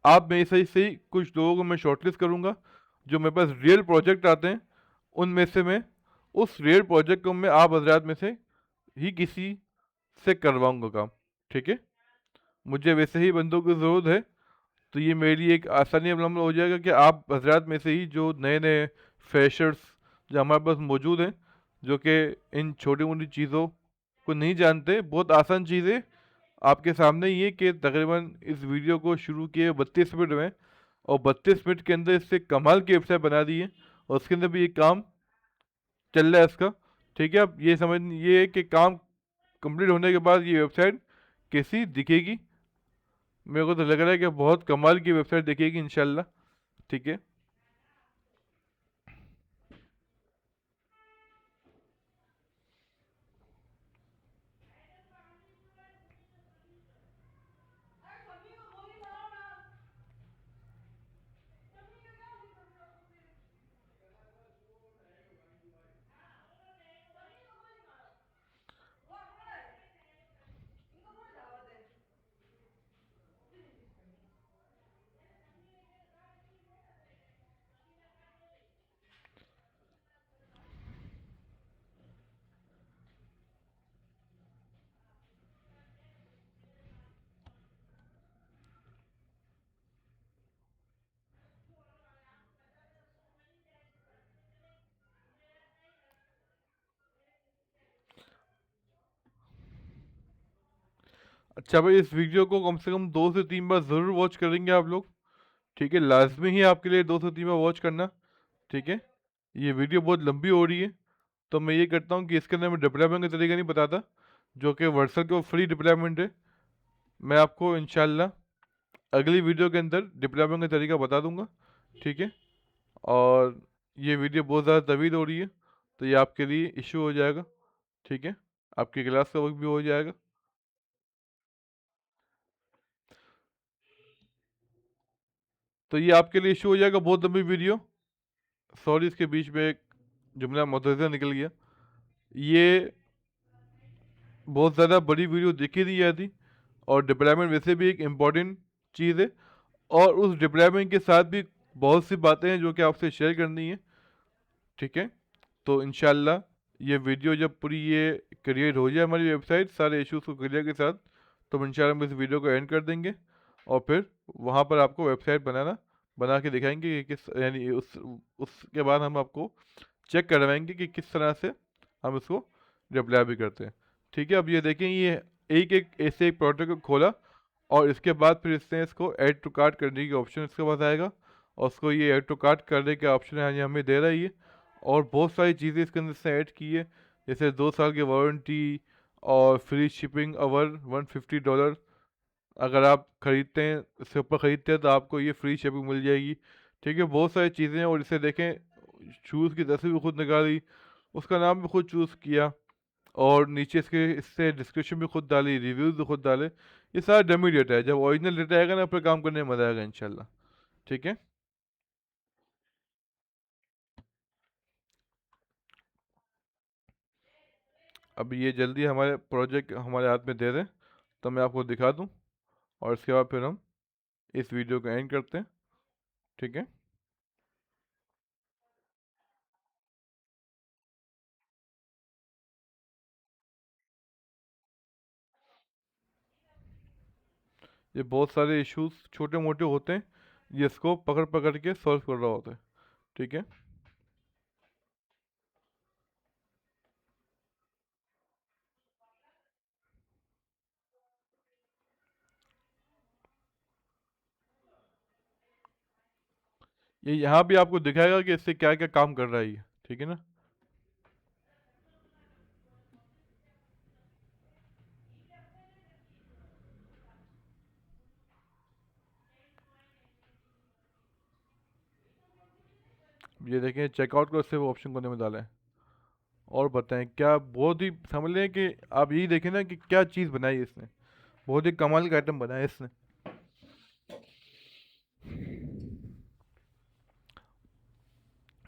आप में से ही कुछ लोगों को मैं शॉर्टलिस्ट करूंगा, जो मेरे पास रियल प्रोजेक्ट आते हैं, उनमें से मैं उस रियल प्रोजेक्ट को मैं आप हजरात में से ही किसी से करवाऊंगा काम, ठीक है। मुझे वैसे ही बंदों की ज़रूरत है, तो ये मेरे लिए एक आसानी अमल हो जाएगा कि आप हजरात में से ही जो नए नए फ्रेशर्स जो हमारे पास मौजूद हैं, जो कि इन छोटी मोटी चीज़ों को नहीं जानते, बहुत आसान चीज़ है आपके सामने ये कि तकरीबन इस वीडियो को शुरू किए 32 मिनट में, और 32 मिनट के अंदर इससे कमाल की वेबसाइट बना दी है, और उसके अंदर भी ये काम चल रहा है इसका, ठीक है। अब ये है कि काम कंप्लीट होने के बाद ये वेबसाइट कैसी दिखेगी। मेरे को तो लग रहा है कि बहुत कमाल की वेबसाइट दिखेगी इंशाल्लाह, ठीक है। अच्छा भाई, इस वीडियो को कम से कम 2 से 3 बार ज़रूर वॉच करेंगे आप लोग, ठीक है। लाजमी ही आपके लिए 2 से 3 बार वॉच करना, ठीक है। ये वीडियो बहुत लंबी हो रही है, तो मैं ये करता हूँ कि इसके अंदर मैं डिप्लॉयमेंट का तरीका नहीं बताता, जो कि वर्सल के फ्री डिप्लॉयमेंट है। मैं आपको इंशाल्लाह अगली वीडियो के अंदर डिप्लॉयमेंट का तरीका बता दूंगा, ठीक है। और ये वीडियो बहुत ज़्यादा तवील हो रही है, तो ये आपके लिए इशू हो जाएगा, ठीक है। आपकी क्लास का वक्त भी हो जाएगा। तो ये आपके लिए इशू हो जाएगा, बहुत लंबी वीडियो। सॉरी, इसके बीच में एक जुमला मुतज़्ज़ा निकल गया। ये बहुत ज़्यादा बड़ी वीडियो देखी नहीं जाती, और डिप्लॉयमेंट वैसे भी एक इम्पॉर्टेंट चीज़ है, और उस डिप्लॉयमेंट के साथ भी बहुत सी बातें हैं जो कि आपसे शेयर करनी है, ठीक है। तो इंशाल्लाह ये वीडियो जब पूरी ये क्रिएट हो जाए हमारी वेबसाइट सारे इश्यूज़ को क्लियर के साथ, तो हम इंशाल्लाह हम इस वीडियो को एंड कर देंगे, और फिर वहाँ पर आपको वेबसाइट बना के दिखाएंगे कि किस, यानी उसके बाद हम आपको चेक करवाएंगे कि किस तरह से हम इसको रिप्लाई भी करते हैं। ठीक है, अब ये देखें, ये एक एक ऐसे एक प्रोडक्ट को खोला और इसके बाद फिर इसने इसको ऐड टू कार्ट करने की ऑप्शन इसके पास आएगा और उसको ये ऐड टू कार्ट करने के ऑप्शन है, ये हमें दे रहा है ये। और बहुत सारी चीज़ें इसके अंदर से ऐड की है, जैसे 2 साल की वारंटी और फ्री शिपिंग ओवर $150। अगर आप ख़रीदते हैं, इससे ऊपर ख़रीदते हैं तो आपको ये फ्री शिपिंग मिल जाएगी। ठीक है, बहुत सारी चीज़ें हैं। और इसे देखें, शूज़ की तस्वीर भी खुद निकाली, उसका नाम भी खुद चूज़ किया और नीचे इसके इससे डिस्क्रिप्शन भी खुद डाली, रिव्यूज़ भी खुद डाले। ये सारा डमी डेटा है, जब ओरिजिनल डेटा आएगा ना फिर काम करने में मज़ा आएगा इंशाल्लाह। ठीक है, अब ये जल्दी हमारे प्रोजेक्ट हमारे हाथ में दे दें तो मैं आपको दिखा दूँ और इसके बाद फिर हम इस वीडियो को एंड करते हैं। ठीक है, ये बहुत सारे इश्यूज छोटे मोटे होते हैं जिसको पकड़ पकड़ के सॉल्व कर रहा होता है। ठीक है, ये यहाँ भी आपको दिखाएगा कि इससे क्या क्या काम कर रहा है ये। ठीक है ना, ये देखें, चेकआउट को सिर्फ ऑप्शन कोने में डाला है। और बताएं क्या, बहुत ही समझ लें कि आप यही देखें ना कि क्या चीज़ बनाई है इसने, बहुत ही कमाल का आइटम बनाया है इसने।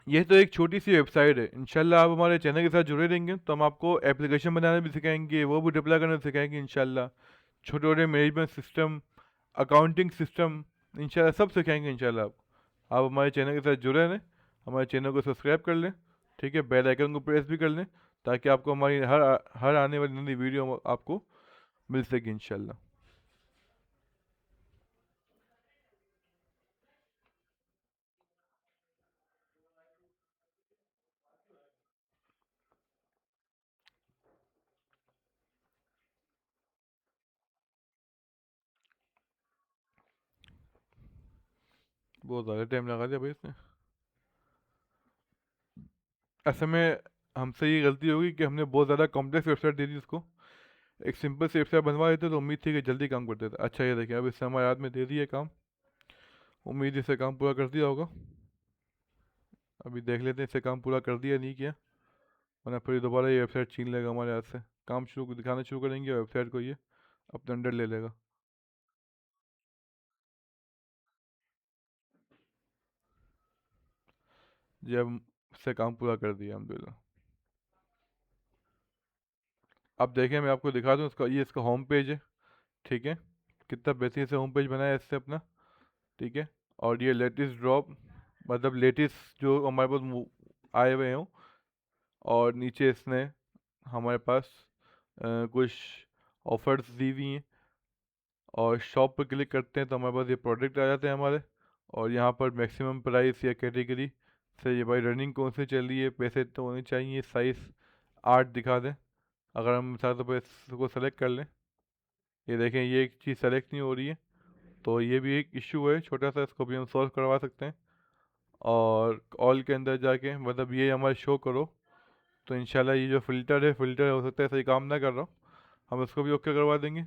ये तो एक छोटी सी वेबसाइट है, इंशाल्लाह आप हमारे चैनल के साथ जुड़े रहेंगे तो हम आपको एप्लीकेशन बनाना भी सिखाएंगे, वो भी डिप्लॉय करना सिखाएंगे इंशाल्लाह। छोटे छोटे मैनेजमेंट सिस्टम, अकाउंटिंग सिस्टम, इंशाल्लाह सब सिखाएंगे इंशाल्लाह आप हमारे चैनल के साथ जुड़े रहें, हमारे चैनल को सब्सक्राइब कर लें। ठीक है, बेल आइकन को प्रेस भी कर लें ताकि आपको हमारी हर हर आने वाली नई वीडियो आपको मिल सके इंशाल्लाह। बहुत ज़्यादा टाइम लगा दिया भाई इसने। ऐसे में हमसे ये गलती होगी कि हमने बहुत ज़्यादा कॉम्प्लेक्स वेबसाइट दे दी उसको। एक सिंपल सी वेबसाइट बनवा देते तो उम्मीद थी कि जल्दी काम कर देता। अच्छा, ये देखिए, अब इससे हमारे हाथ में दे दिया काम, उम्मीद इससे काम पूरा कर दिया होगा। अभी देख लेते हैं इससे काम पूरा कर दिया नहीं किया, वरना फिर दोबारा ये वेबसाइट छीन लेगा हमारे हाथ से। काम शुरू दिखाना शुरू करेंगे वेबसाइट को ये अपने अंडर ले लेगा। जी, अब इससे काम पूरा कर दिया अलहमदिल्ला। अब देखें, मैं आपको दिखा दूँ इसका, ये इसका होम पेज है। ठीक है, कितना बेहतरीन से होम पेज बनाया है इससे अपना। ठीक है, और ये लेटेस्ट ड्रॉप, मतलब लेटेस्ट जो हमारे पास आए हुए हों। और नीचे इसने हमारे पास कुछ ऑफर्स दी हुई हैं और शॉप पर क्लिक करते हैं तो हमारे पास ये प्रोडक्ट आ जाते हैं हमारे। और यहाँ पर मैक्सिमम प्राइस या कैटेगरी से ये भाई रनिंग कौन सी चल रही है, पैसे तो होने चाहिए, साइज़ 8 दिखा दें। अगर हम मिसाल के तौर पर इसको सेलेक्ट कर लें, ये देखें ये एक चीज़ सेलेक्ट नहीं हो रही है, तो ये भी एक इशू है छोटा सा, इसको भी हम सॉल्व करवा सकते हैं। और ऑल के अंदर जाके मतलब ये हमारे शो करो, तो इंशाल्लाह ये जो फ़िल्टर है, फ़िल्टर हो सकता है सही काम ना कर रहा हो, हम इसको भी ओके करवा देंगे।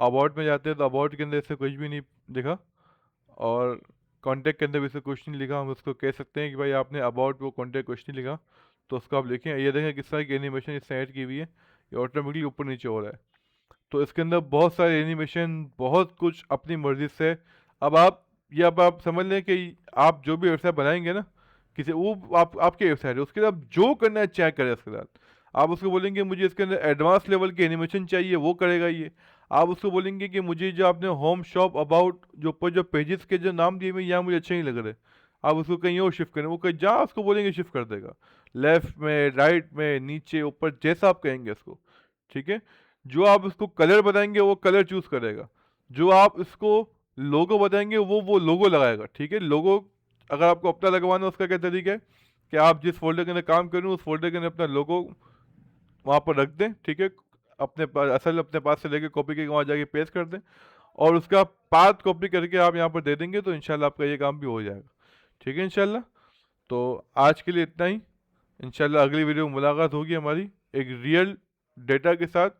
अबाउट में जाते हैं तो अबाउट के अंदर इससे कुछ भी नहीं दिखा और कॉन्टैक्ट के अंदर भी इससे कुछ नहीं लिखा। हम उसको कह सकते हैं कि भाई आपने अबाउट वो कॉन्टैक्ट कुछ नहीं लिखा, तो उसको आप लिखें। ये देखें किस तरह की एनिमेशन इससे ऐड की हुई है, ये ऑटोमेटिकली ऊपर नीचे हो रहा है। तो इसके अंदर बहुत सारे एनिमेशन, बहुत कुछ अपनी मर्ज़ी से। अब आप ये अब आप समझ लें कि आप जो भी वेबसाइट बनाएंगे ना, किसी वो आपकी वेबसाइट है, उसके साथ जो करना है चेक करें उसके साथ। आप उसको बोलेंगे मुझे इसके अंदर एडवांस लेवल के एनिमेशन चाहिए, वो करेगा ये। आप उसको बोलेंगे कि मुझे जो आपने होम शॉप अबाउट जो ऊपर जो पेजेस के जो नाम दिए हुए यहाँ मुझे अच्छे नहीं लग रहे, आप उसको कहीं और शिफ्ट करें, वो कहीं जहाँ उसको बोलेंगे शिफ्ट कर देगा, लेफ्ट में, राइट में, नीचे, ऊपर, जैसा आप कहेंगे उसको। ठीक है, जो आप उसको कलर बताएंगे वो कलर चूज करेगा, जो आप इसको लोगो बताएंगे वो लोगो लगाएगा। ठीक है, लोगो अगर आपको अपना लगवाना है उसका क्या तरीका है कि आप जिस फोल्डर के अंदर काम कर रहे हो उस फोल्डर के अंदर अपना लोगो वहाँ पर रख दें, ठीक है। अपने पास असल अपने पास से लेके कॉपी करके वहाँ जाके पेस्ट कर दें, और उसका पाथ कॉपी करके आप यहाँ पर दे देंगे तो इंशाल्लाह आपका ये काम भी हो जाएगा, ठीक है इंशाल्लाह। तो आज के लिए इतना ही। इंशाल्लाह अगली वीडियो में मुलाकात होगी हमारी एक रियल डेटा के साथ,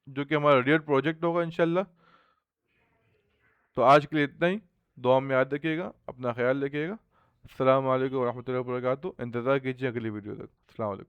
जो कि हमारा रियल प्रोजेक्ट होगा इंशाल्लाह। तो आज के लिए इतना ही। दुआ में याद रखिएगा, अपना ख्याल रखिएगा। अस्सलाम वालेकुम रहमतुल्लाहि व बरकातुहू। इंतज़ार कीजिए अगली वीडियो तक। अस्सलाम वालेकुम।